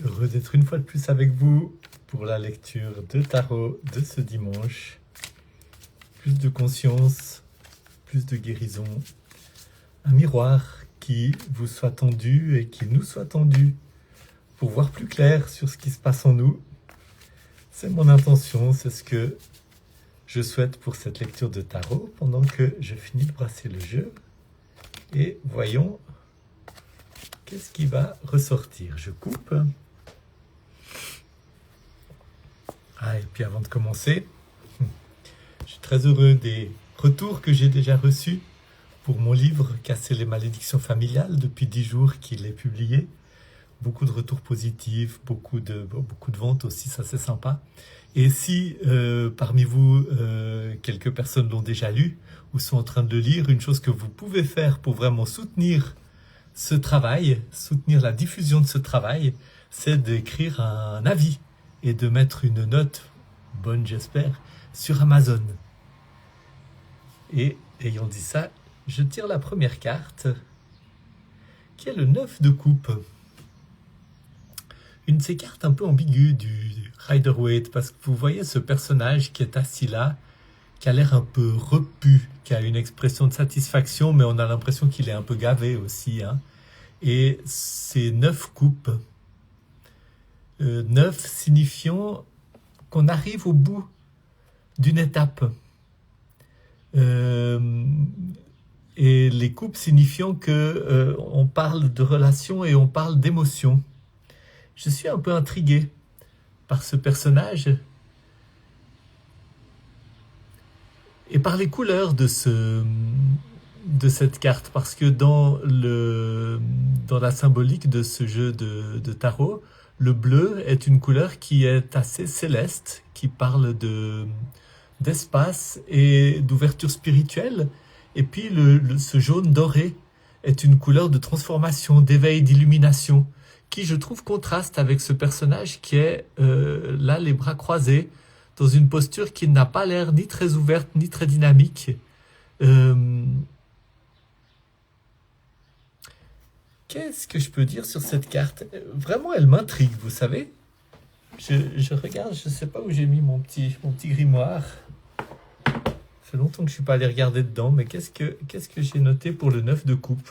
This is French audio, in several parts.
Heureux d'être une fois de plus avec vous pour la lecture de tarot de ce dimanche. Plus de conscience, plus de guérison. Un miroir qui vous soit tendu et qui nous soit tendu pour voir plus clair sur ce qui se passe en nous. C'est mon intention, c'est ce que je souhaite pour cette lecture de tarot pendant que je finis de brasser le jeu. Et voyons qu'est-ce qui va ressortir. Je coupe. Et puis avant de commencer, je suis très heureux des retours que j'ai déjà reçus pour mon livre « Casser les malédictions familiales » depuis 10 jours qu'il est publié. Beaucoup de retours positifs, beaucoup de ventes aussi, ça c'est sympa. Et si parmi vous, quelques personnes l'ont déjà lu ou sont en train de le lire, une chose que vous pouvez faire pour vraiment soutenir ce travail, soutenir la diffusion de ce travail, c'est d'écrire un avis et de mettre une note, bonne j'espère, sur Amazon. Et ayant dit ça, je tire la première carte, qui est le 9 de coupe. Une de ces cartes un peu ambiguës du Rider-Waite, parce que vous voyez ce personnage qui est assis là, qui a l'air un peu repu, qui a une expression de satisfaction, mais on a l'impression qu'il est un peu gavé aussi. Et c'est 9 coupes. 9 signifiant qu'on arrive au bout d'une étape. Et les coupes signifiant que on parle de relations et on parle d'émotions. Je suis un peu intrigué par ce personnage et par les couleurs de cette carte, parce que dans la symbolique de ce jeu de tarot, le bleu est une couleur qui est assez céleste, qui parle d'espace et d'ouverture spirituelle. Et puis ce jaune doré est une couleur de transformation, d'éveil, d'illumination, qui je trouve contraste avec ce personnage qui est là les bras croisés, dans une posture qui n'a pas l'air ni très ouverte ni très dynamique. Qu'est-ce que je peux dire sur cette carte? Vraiment, elle m'intrigue, vous savez. Je regarde, je ne sais pas où j'ai mis mon petit grimoire. Ça fait longtemps que je ne suis pas allé regarder dedans, mais qu'est-ce que j'ai noté pour le 9 de coupe?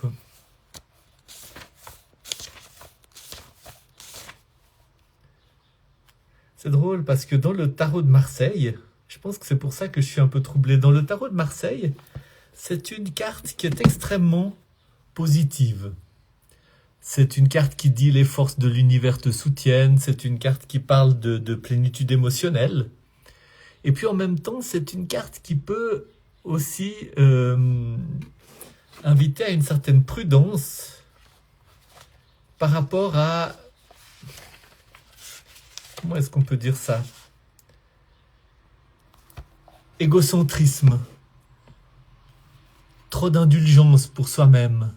C'est drôle parce que dans le tarot de Marseille, je pense que c'est pour ça que je suis un peu troublé. Dans le tarot de Marseille, c'est une carte qui est extrêmement positive. C'est une carte qui dit les forces de l'univers te soutiennent, c'est une carte qui parle de plénitude émotionnelle. Et puis en même temps, c'est une carte qui peut aussi inviter à une certaine prudence par rapport à... Comment est-ce qu'on peut dire ça? Égocentrisme. Trop d'indulgence pour soi-même.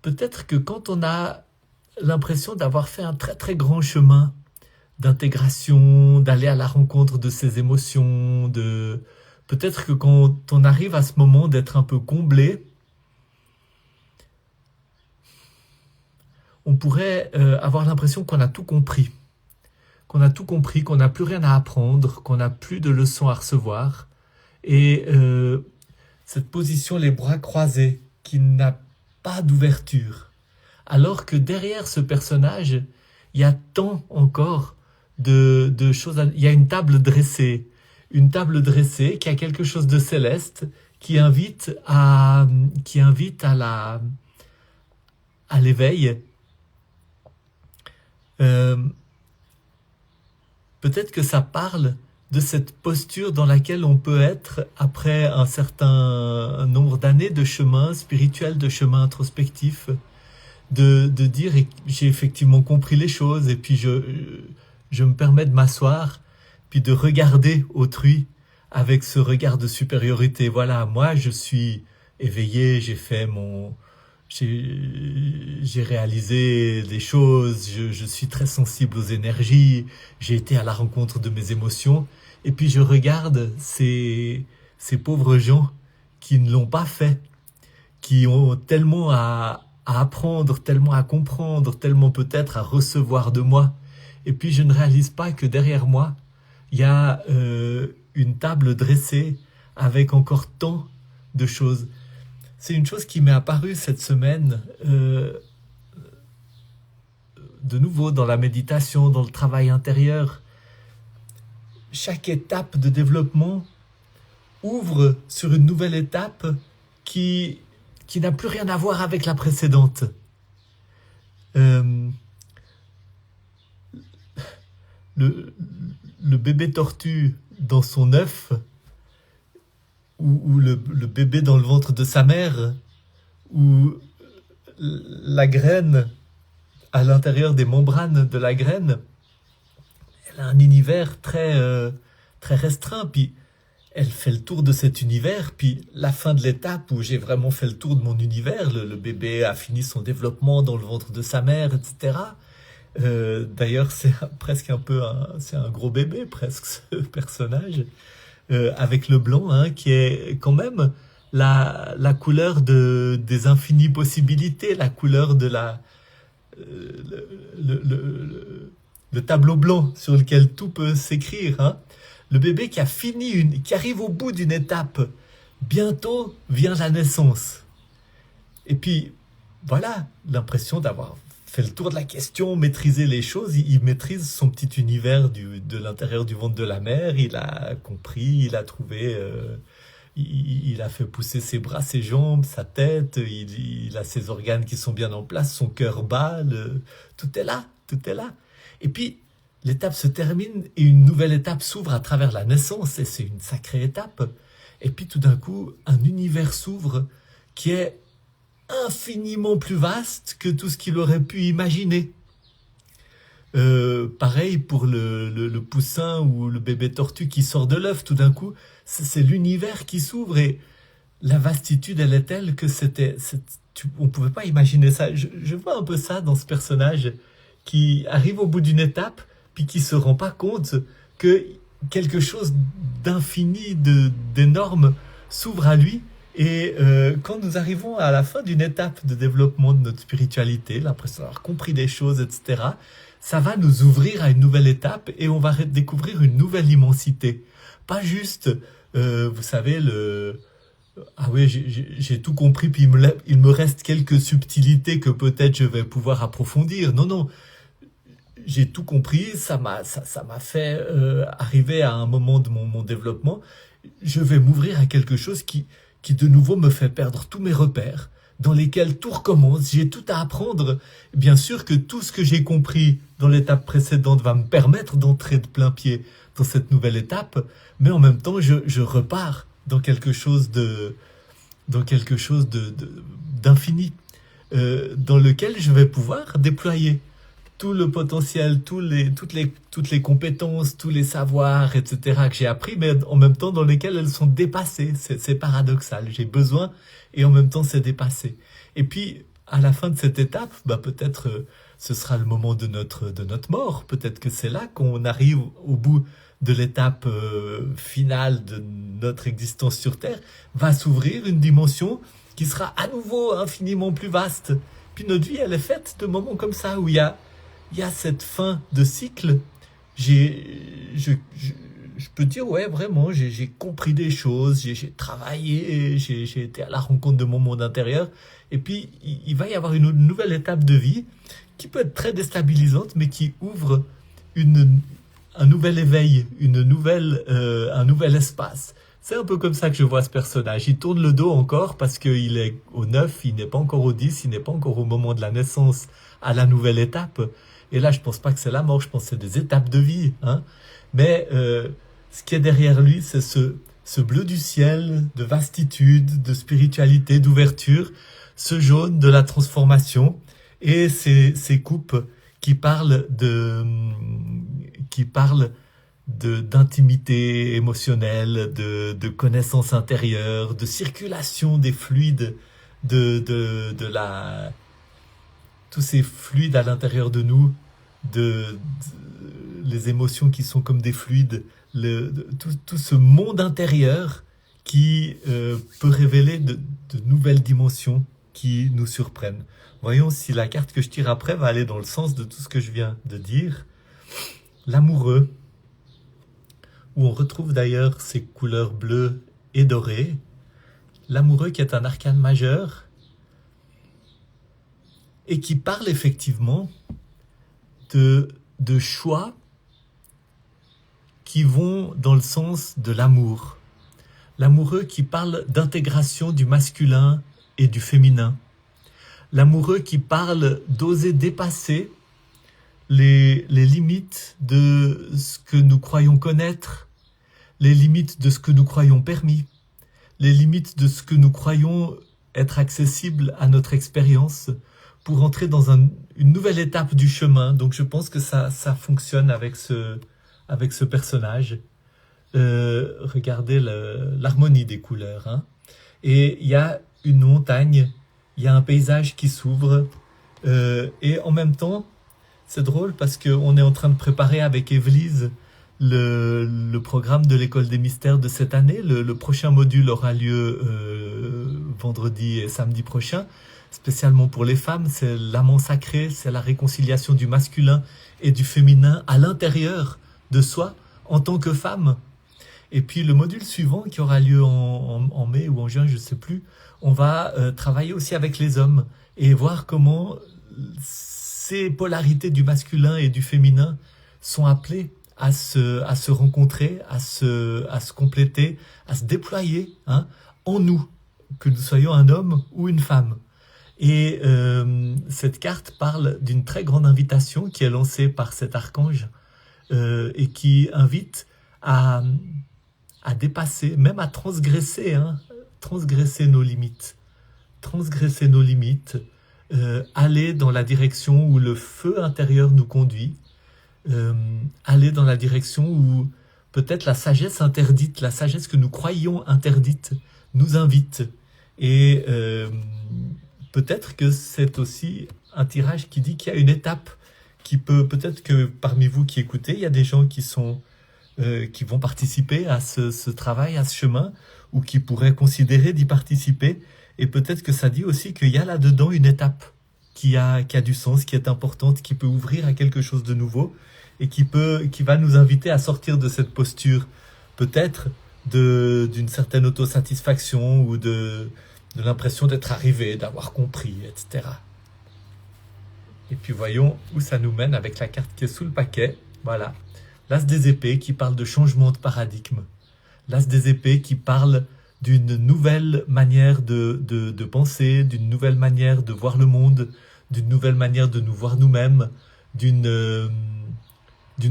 Peut-être que quand on a l'impression d'avoir fait un très très grand chemin d'intégration, d'aller à la rencontre de ses émotions, peut-être que quand on arrive à ce moment d'être un peu comblé, on pourrait avoir l'impression qu'on a tout compris, qu'on n'a plus rien à apprendre, qu'on n'a plus de leçons à recevoir. Et cette position, les bras croisés, qui n'a pas d'ouverture. Alors que derrière ce personnage, il y a tant encore de choses. Il y a une table dressée qui a quelque chose de céleste, qui invite à l'éveil. Peut-être que ça parle de cette posture dans laquelle on peut être après un certain nombre d'années de chemin spirituel, de chemin introspectif, de dire j'ai effectivement compris les choses et puis je me permets de m'asseoir, puis de regarder autrui avec ce regard de supériorité. Voilà, moi je suis éveillé, j'ai réalisé des choses, je suis très sensible aux énergies, j'ai été à la rencontre de mes émotions, et puis je regarde ces pauvres gens qui ne l'ont pas fait, qui ont tellement à à apprendre, tellement à comprendre, tellement peut-être à recevoir de moi. Et puis je ne réalise pas que derrière moi, il y a une table dressée avec encore tant de choses. C'est une chose qui m'est apparue cette semaine, de nouveau dans la méditation, dans le travail intérieur. Chaque étape de développement ouvre sur une nouvelle étape qui n'a plus rien à voir avec la précédente. Le bébé tortue dans son œuf, ou le bébé dans le ventre de sa mère, ou la graine à l'intérieur des membranes de la graine, elle a un univers très restreint, puis elle fait le tour de cet univers, puis la fin de l'étape où j'ai vraiment fait le tour de mon univers, le bébé a fini son développement dans le ventre de sa mère, etc. D'ailleurs, c'est presque c'est un gros bébé, presque, ce personnage, avec le blanc, hein, qui est quand même la couleur des infinies possibilités, la couleur de le tableau blanc sur lequel tout peut s'écrire, hein. Le bébé qui arrive au bout d'une étape. Bientôt vient la naissance. Et puis, voilà, l'impression d'avoir fait le tour de la question, maîtrisé les choses. Il maîtrise son petit univers de l'intérieur du ventre de la mère. Il a compris, il a trouvé... il a fait pousser ses bras, ses jambes, sa tête. Il a ses organes qui sont bien en place, son cœur bat. Tout est là, tout est là. Et puis... l'étape se termine et une nouvelle étape s'ouvre à travers la naissance, et c'est une sacrée étape. Et puis tout d'un coup, un univers s'ouvre qui est infiniment plus vaste que tout ce qu'il aurait pu imaginer. Pareil pour le poussin ou le bébé tortue qui sort de l'œuf, tout d'un coup, c'est l'univers qui s'ouvre, et la vastitude, elle est telle que on ne pouvait pas imaginer ça. Je vois un peu ça dans ce personnage qui arrive au bout d'une étape, puis qui se rend pas compte que quelque chose d'infini, d'énorme s'ouvre à lui. Et quand nous arrivons à la fin d'une étape de développement de notre spiritualité, l'impression d'avoir compris des choses, etc., ça va nous ouvrir à une nouvelle étape et on va découvrir une nouvelle immensité. Pas juste, vous savez, ah oui, j'ai tout compris, puis il me reste quelques subtilités que peut-être je vais pouvoir approfondir. Non, non. J'ai tout compris, ça m'a fait arriver à un moment de mon développement. Je vais m'ouvrir à quelque chose qui de nouveau me fait perdre tous mes repères, dans lesquels tout recommence, j'ai tout à apprendre. Bien sûr que tout ce que j'ai compris dans l'étape précédente va me permettre d'entrer de plein pied dans cette nouvelle étape, mais en même temps, je repars dans quelque chose d'infini, dans lequel je vais pouvoir déployer tout le potentiel, toutes les compétences, tous les savoirs, etc. que j'ai appris, mais en même temps dans lesquels elles sont dépassées. C'est paradoxal. J'ai besoin et en même temps c'est dépassé. Et puis, à la fin de cette étape, peut-être ce sera le moment de notre mort. Peut-être que c'est là qu'on arrive au bout de l'étape finale de notre existence sur Terre. Va s'ouvrir une dimension qui sera à nouveau infiniment plus vaste. Puis notre vie, elle est faite de moments comme ça, où il y a cette fin de cycle. Je peux dire, ouais, vraiment, j'ai compris des choses, j'ai travaillé, j'ai été à la rencontre de mon monde intérieur. Et puis, il va y avoir une nouvelle étape de vie qui peut être très déstabilisante, mais qui ouvre un nouvel éveil, un nouvel espace. C'est un peu comme ça que je vois ce personnage. Il tourne le dos encore parce qu'il est au 9, il n'est pas encore au 10, il n'est pas encore au moment de la naissance, à la nouvelle étape. Et là, je pense pas que c'est la mort, je pense que c'est des étapes de vie, hein. Mais ce qui est derrière lui, c'est ce bleu du ciel, de vastitude, de spiritualité, d'ouverture, ce jaune de la transformation, et ces coupes qui parlent d'intimité émotionnelle, de connaissance intérieure, de circulation des fluides, tous ces fluides à l'intérieur de nous, les émotions qui sont comme des fluides, tout ce monde intérieur qui peut révéler de nouvelles dimensions qui nous surprennent. Voyons si la carte que je tire après va aller dans le sens de tout ce que je viens de dire. L'amoureux, où on retrouve d'ailleurs ces couleurs bleues et dorées. L'amoureux qui est un arcane majeur et qui parle effectivement de choix qui vont dans le sens de l'amour. L'amoureux qui parle d'intégration du masculin et du féminin. L'amoureux qui parle d'oser dépasser les limites de ce que nous croyons connaître, les limites de ce que nous croyons permis, les limites de ce que nous croyons être accessible à notre expérience pour entrer dans une nouvelle étape du chemin. Donc je pense que ça fonctionne avec ce personnage. Regardez l'harmonie des couleurs. Hein. Et il y a une montagne, il y a un paysage qui s'ouvre. Et en même temps, c'est drôle parce qu'on est en train de préparer avec Évelise le programme de l'école des mystères de cette année. Le prochain module aura lieu vendredi et samedi prochain, spécialement pour les femmes. C'est l'amant sacré, c'est la réconciliation du masculin et du féminin à l'intérieur de soi en tant que femme. Et puis le module suivant qui aura lieu en mai ou en juin, je ne sais plus, on va travailler aussi avec les hommes et voir comment ces polarités du masculin et du féminin sont appelées à se rencontrer, à se compléter, à se déployer hein, en nous, que nous soyons un homme ou une femme. Et cette carte parle d'une très grande invitation qui est lancée par cet archange et qui invite à dépasser, même à transgresser, hein, transgresser nos limites, aller dans la direction où le feu intérieur nous conduit, aller dans la direction où peut-être la sagesse interdite, la sagesse que nous croyions interdite, nous invite. Et peut-être que c'est aussi un tirage qui dit qu'il y a une étape qui peut-être que parmi vous qui écoutez, il y a des gens qui vont participer à ce travail, à ce chemin, ou qui pourraient considérer d'y participer. Et peut-être que ça dit aussi qu'il y a là-dedans une étape qui a du sens, qui est importante, qui peut ouvrir à quelque chose de nouveau et qui va nous inviter à sortir de cette posture, peut-être d'une certaine autosatisfaction ou de l'impression d'être arrivé, d'avoir compris, etc. Et puis voyons où ça nous mène avec la carte qui est sous le paquet. Voilà. L'As des épées qui parle de changement de paradigme. L'As des épées qui parle d'une nouvelle manière de penser, d'une nouvelle manière de voir le monde, d'une nouvelle manière de nous voir nous-mêmes, d'une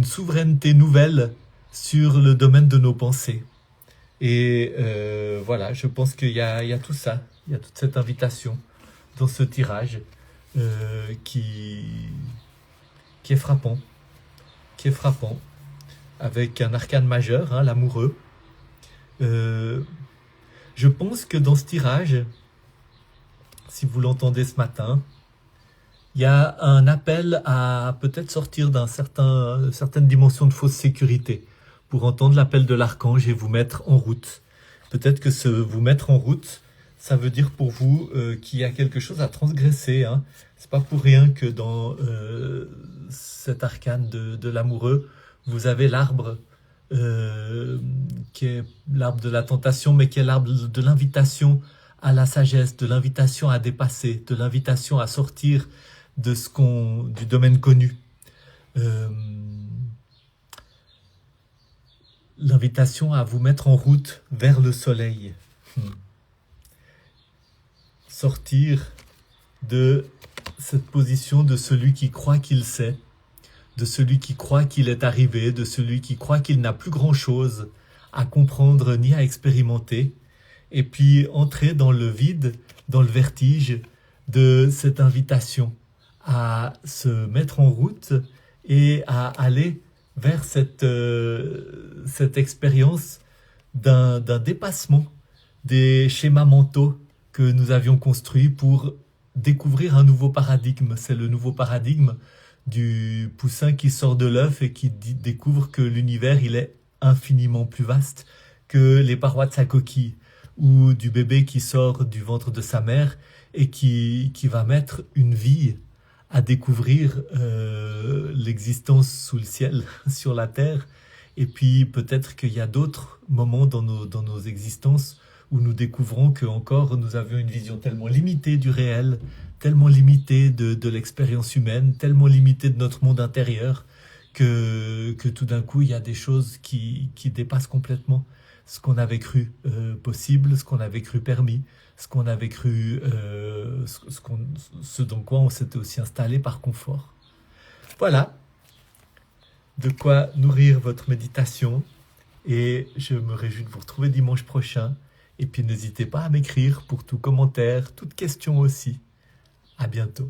souveraineté nouvelle sur le domaine de nos pensées. Et voilà, je pense qu'il y a tout ça, il y a toute cette invitation dans ce tirage qui est frappant, avec un arcane majeur, hein, l'amoureux. Je pense que dans ce tirage, si vous l'entendez ce matin, il y a un appel à peut-être sortir certaine dimension de fausse sécurité pour entendre l'appel de l'archange et vous mettre en route. Peut-être que vous mettre en route, ça veut dire pour vous qu'il y a quelque chose à transgresser. Hein. C'est pas pour rien que dans cet arcane de l'amoureux, vous avez l'arbre qui est l'arbre de la tentation, mais qui est l'arbre de l'invitation à la sagesse, de l'invitation à dépasser, de l'invitation à sortir du domaine connu. L'invitation à vous mettre en route vers le soleil. Sortir de cette position de celui qui croit qu'il sait, de celui qui croit qu'il est arrivé, de celui qui croit qu'il n'a plus grand-chose à comprendre ni à expérimenter, et puis entrer dans le vide, dans le vertige de cette invitation à se mettre en route et à aller vers cette expérience d'un dépassement des schémas mentaux que nous avions construits pour découvrir un nouveau paradigme. C'est le nouveau paradigme du poussin qui sort de l'œuf et qui découvre que l'univers il est infiniment plus vaste que les parois de sa coquille, ou du bébé qui sort du ventre de sa mère et qui va mettre une vie à découvrir l'existence sous le ciel, sur la terre. Et puis peut-être qu'il y a d'autres moments dans nos existences où nous découvrons que encore nous avions une vision tellement limitée du réel, tellement limitée de l'expérience humaine, tellement limitée de notre monde intérieur, que tout d'un coup, il y a des choses qui dépassent complètement ce qu'on avait cru possible, ce qu'on avait cru permis, ce qu'on avait cru, ce dans quoi on s'était aussi installé par confort. Voilà, de quoi nourrir votre méditation, et je me réjouis de vous retrouver dimanche prochain. Et puis n'hésitez pas à m'écrire pour tout commentaire, toute question aussi. À bientôt.